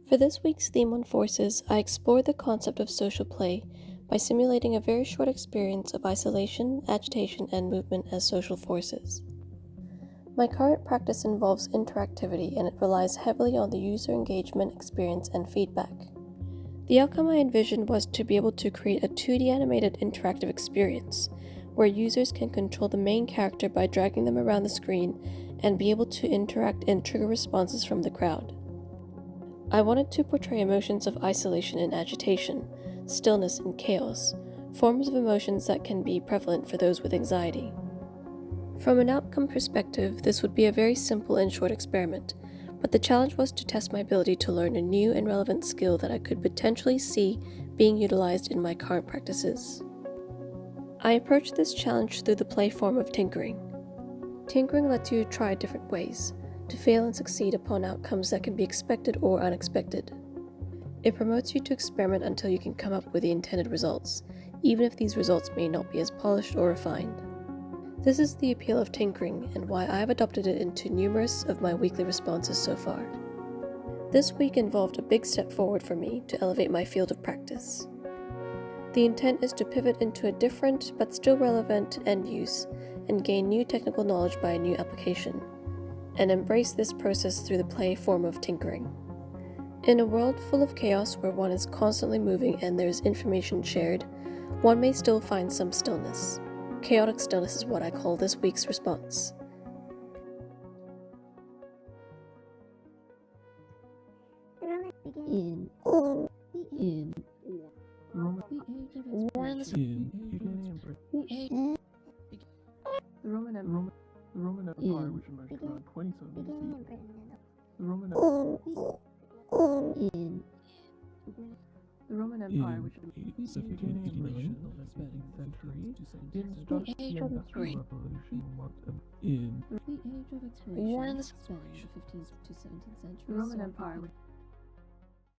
For this week's theme on forces, I explored the concept of social play by simulating a very short experience of isolation, agitation, and movement as social forces. My current practice involves interactivity and it relies heavily on the user engagement, experience, and feedback. The outcome I envisioned was to be able to create a 2D animated interactive experience, where users can control the main character by dragging them around the screen and be able to interact and trigger responses from the crowd. I wanted to portray emotions of isolation and agitation, stillness and chaos, forms of emotions that can be prevalent for those with anxiety. From an outcome perspective, this would be a very simple and short experiment, but the challenge was to test my ability to learn a new and relevant skill that I could potentially see being utilized in my current practices. I approached this challenge through the play form of tinkering. Tinkering lets you try different ways, to fail and succeed upon outcomes that can be expected or unexpected. It promotes you to experiment until you can come up with the intended results, even if these results may not be as polished or refined. This is the appeal of tinkering and why I have adopted it into numerous of my weekly responses so far. This week involved a big step forward for me to elevate my field of practice. The intent is to pivot into a different but still relevant end use and gain new technical knowledge by a new application, and embrace this process through the play form of tinkering. In a world full of chaos where one is constantly moving and there is information shared, one may still find some stillness. Chaotic stillness is what I call this week's response. The Roman Empire, which emerged around 27 BC. The Roman Empire, which began in the 17th century, the Industrial Revolution marked in the age of exploration, the 15th to 17th century. The Roman Empire,